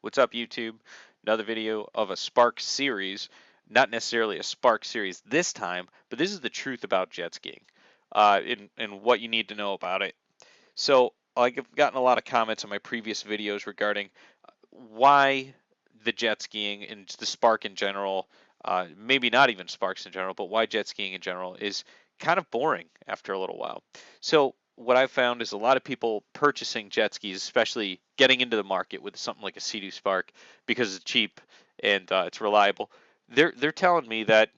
What's up, YouTube? Another video of a Spark series. Not necessarily a Spark series this time, but this is the truth about jet skiing and what you need to know about it. So, like, I've gotten a lot of comments on my previous videos regarding why the jet skiing and the Spark in general, maybe not even Sparks in general, but why jet skiing in general is kind of boring after a little while. So, what I've found is a lot of people purchasing jet skis, especially getting into the market with something like a Sea-Doo Spark because it's cheap and it's reliable. They're telling me that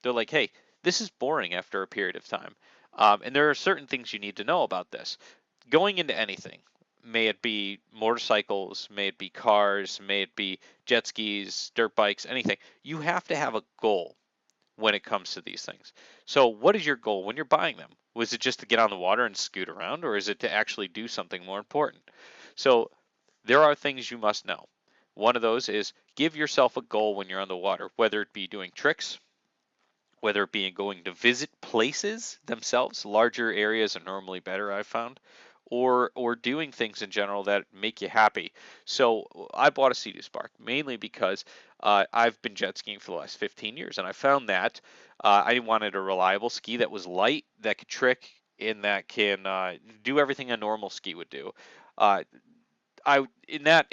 they're like, hey, this is boring after a period of time. And there are certain things you need to know about this. Going into anything, may it be motorcycles, may it be cars, may it be jet skis, dirt bikes, anything, you have to have a goal when it comes to these things. So, what is your goal when you're buying them? Was it just to get on the water and scoot around, or is it to actually do something more important? So, there are things you must know. One of those is give yourself a goal when you're on the water, whether it be doing tricks, whether it be going to visit places themselves. Larger areas are normally better, I've found, or doing things in general that make you happy. So I bought a Sea-Doo Spark mainly because I've been jet skiing for the last 15 years, and I found that I wanted a reliable ski that was light, that could trick, and that can do everything a normal ski would do. Uh, I in that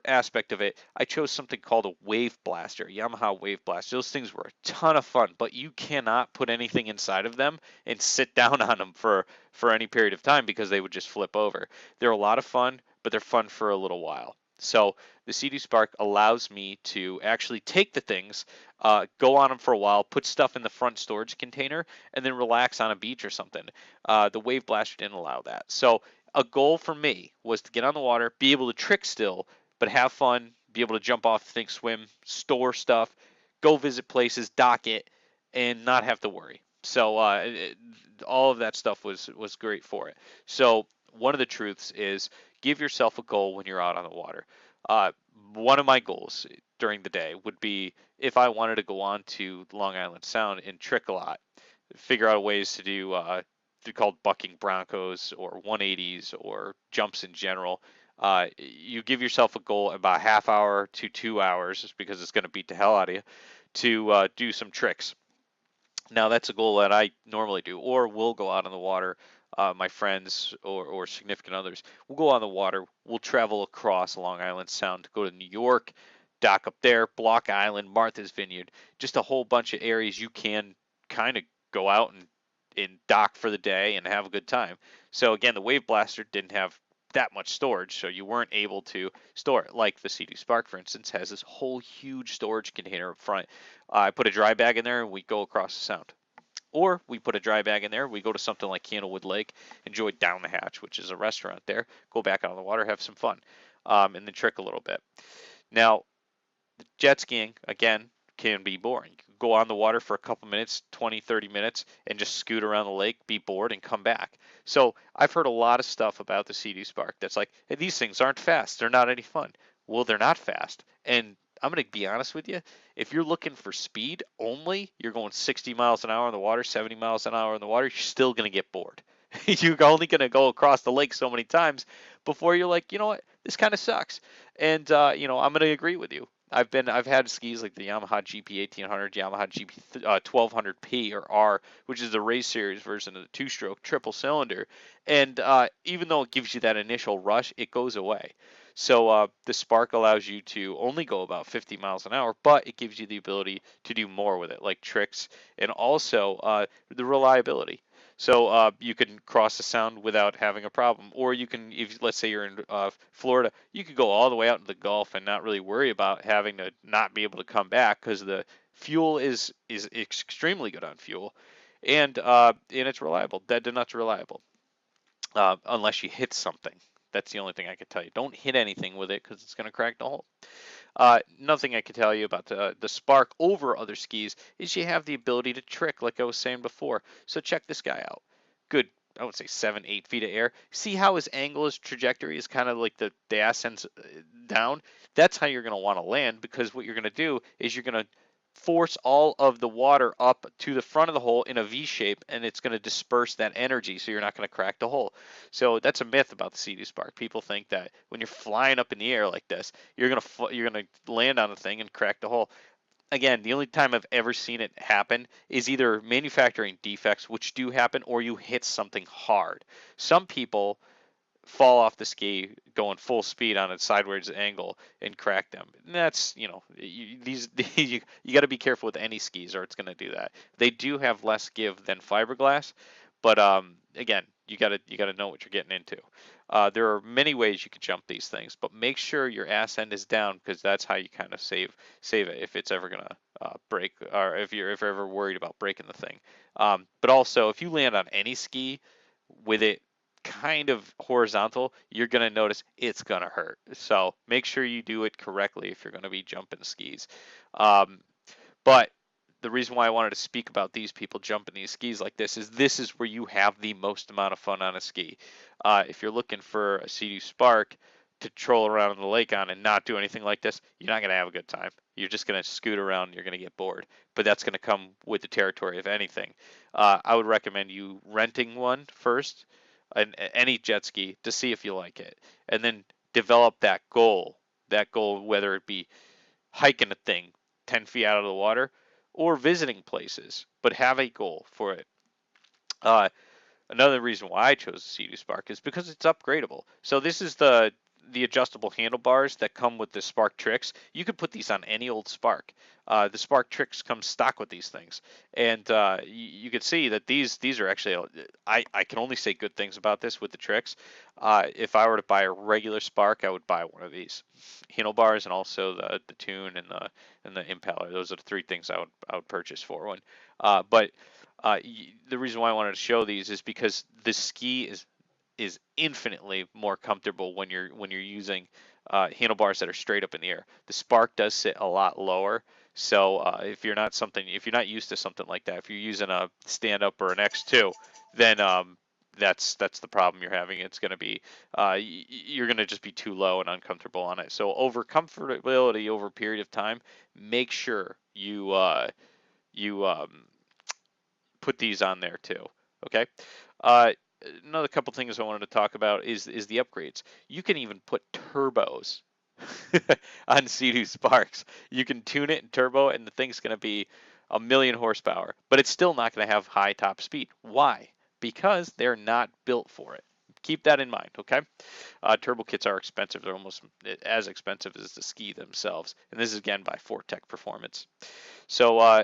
aspect of it, I chose something called a Wave Blaster, Yamaha Wave Blaster. Those things were a ton of fun, but you cannot put anything inside of them and sit down on them for any period of time because they would just flip over. They're a lot of fun, but they're fun for a little while. So the Sea-Doo Spark allows me to actually take the things, go on them for a while, put stuff in the front storage container, and then relax on a beach or something. The Wave Blaster didn't allow that. So a goal for me was to get on the water, be able to trick still, but have fun, be able to jump off things, swim, store stuff, go visit places, dock it, and not have to worry. So all of that stuff was great for it. So one of the truths is give yourself a goal when you're out on the water. Uh, One of my goals during the day would be if I wanted to go on to Long Island Sound and trick a lot, figure out ways to do they're called bucking Broncos or 180s or jumps in general. You give yourself a goal about half hour to 2 hours because it's going to beat the hell out of you to do some tricks. Now that's a goal that I normally do, or we'll go out on the water. My friends or significant others will go on the water. We'll travel across Long Island Sound to go to New York, dock up there, Block Island, Martha's Vineyard, just a whole bunch of areas you can kind of go out and dock for the day and have a good time. So again, the Wave Blaster didn't have that much storage, so you weren't able to store it. Like the Sea-Doo Spark, for instance, has this whole huge storage container up front. I put a dry bag in there and we go across the sound. Or we put a dry bag in there, we go to something like Candlewood Lake, enjoy Down the Hatch, which is a restaurant there, go back out on the water, have some fun, and then trick a little bit. Now, jet skiing, again, can be boring. You can go on the water for a couple minutes, 20, 30 minutes, and just scoot around the lake, be bored, and come back. So I've heard a lot of stuff about the Sea-Doo Spark that's like, hey, these things aren't fast. They're not any fun. Well, they're not fast. And I'm going to be honest with you. If you're looking for speed only, you're going 60 miles an hour in the water, 70 miles an hour in the water, you're still going to get bored. You're only going to go across the lake so many times before you're like, you know what, this kind of sucks. And, I'm going to agree with you. I've had skis like the Yamaha GP 1800, Yamaha GP 1200P or R, which is the race series version of the two-stroke triple cylinder, and even though it gives you that initial rush, it goes away. So the Spark allows you to only go about 50 miles an hour, but it gives you the ability to do more with it, like tricks and also the reliability. So you can cross the sound without having a problem, or you can, if let's say you're in Florida, you could go all the way out into the Gulf and not really worry about having to not be able to come back because the fuel is extremely good on fuel, and it's reliable, dead to nuts reliable, unless you hit something. That's the only thing I could tell you. Don't hit anything with it because it's going to crack the hole. Nothing I can tell you about the Spark over other skis is you have the ability to trick, like I was saying before. So check this guy out. Good, I would say 7, 8 feet of air. See how his angle, his trajectory is kind of like the ass ends down? That's how you're going to want to land because what you're going to do is you're going to force all of the water up to the front of the hole in a V shape, and it's going to disperse that energy, so you're not going to crack the hole. So that's a myth about the Sea-Doo Spark. People think that when you're flying up in the air like this, you're gonna land on the thing and crack the hole. Again, the only time I've ever seen it happen is either manufacturing defects, which do happen, or you hit something hard. Some people fall off the ski going full speed on a sideways angle and crack them. And that's, you got to be careful with any skis, or it's going to do that. They do have less give than fiberglass, but again, you got to know what you're getting into. There are many ways you can jump these things, but make sure your ass end is down, because that's how you kind of save it if it's ever gonna break, or if you're ever worried about breaking the thing. But also, if you land on any ski with it kind of horizontal, you're going to notice it's going to hurt. So make sure you do it correctly if you're going to be jumping skis. Um, but the reason why I wanted to speak about these people jumping these skis like this is where you have the most amount of fun on a ski. If you're looking for a Sea-Doo Spark to troll around in the lake on and not do anything like this, you're not going to have a good time. You're just going to scoot around, you're going to get bored. But that's going to come with the territory of anything. I would recommend you renting one first, any jet ski, to see if you like it, and then develop that goal. That goal, whether it be hiking a thing 10 feet out of the water or visiting places, but have a goal for it. Uh, Another reason why I chose the Sea-Doo Spark is because it's upgradable. So this is the adjustable handlebars that come with the Spark Tricks. You could put these on any old Spark. The Spark Tricks come stock with these things, and you could see that these are actually. I can only say good things about this with the Tricks. If I were to buy a regular Spark, I would buy one of these handlebars, and also the Tune and the Impaler. Those are the three things I would purchase for one. But the reason why I wanted to show these is because the ski is infinitely more comfortable when you're using handlebars that are straight up in the air. The Spark does sit a lot lower, so if you're not used to something like that, if you're using a stand up or an X2, then that's the problem you're having. It's going to be you're going to just be too low and uncomfortable on it. So over comfortability over a period of time, make sure you put these on there too. Okay. Uh, Another couple things I wanted to talk about is the upgrades. You can even put turbos on Sea-Doo Sparks. You can tune it in turbo, and the thing's going to be a million horsepower, but it's still not going to have high top speed. Why? Because they're not built for it. Keep that in mind, okay? Turbo kits are expensive. They're almost as expensive as the ski themselves. And this is again by Fortec Performance. So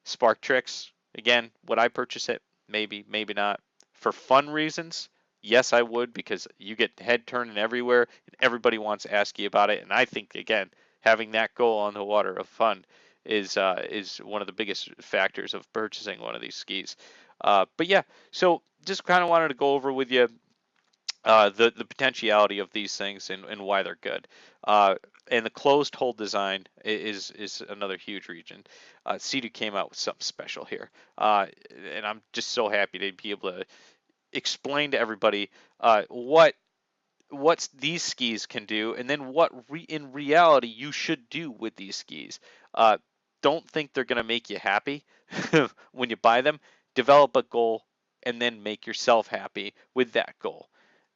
Spark Tricks, again, would I purchase it? Maybe, maybe not. For fun reasons, yes, I would, because you get head turning everywhere, and everybody wants to ask you about it. And I think, again, having that goal on the water of fun is one of the biggest factors of purchasing one of these skis. But yeah, so just kind of wanted to go over with you the potentiality of these things and why they're good. And the closed hole design is another huge region. Sea-Doo came out with something special here, and I'm just so happy to be able to explain to everybody what these skis can do, and then what in reality you should do with these skis. Uh, don't think they're going to make you happy when you buy them. Develop a goal and then make yourself happy with that goal,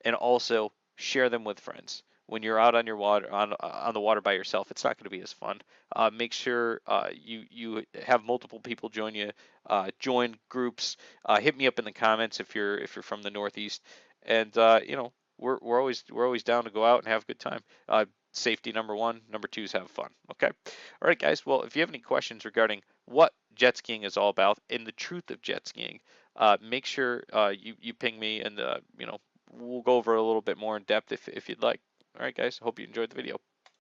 and also share them with friends. When you're out on your water on the water by yourself, it's not going to be as fun. Make sure you have multiple people join you. Join groups. Hit me up in the comments if you're from the Northeast, and we're always down to go out and have a good time. Safety number one. Number two is have fun. Okay. All right, guys. Well, if you have any questions regarding what jet skiing is all about and the truth of jet skiing, make sure you ping me, and we'll go over a little bit more in depth if you'd like. All right, guys. Hope you enjoyed the video.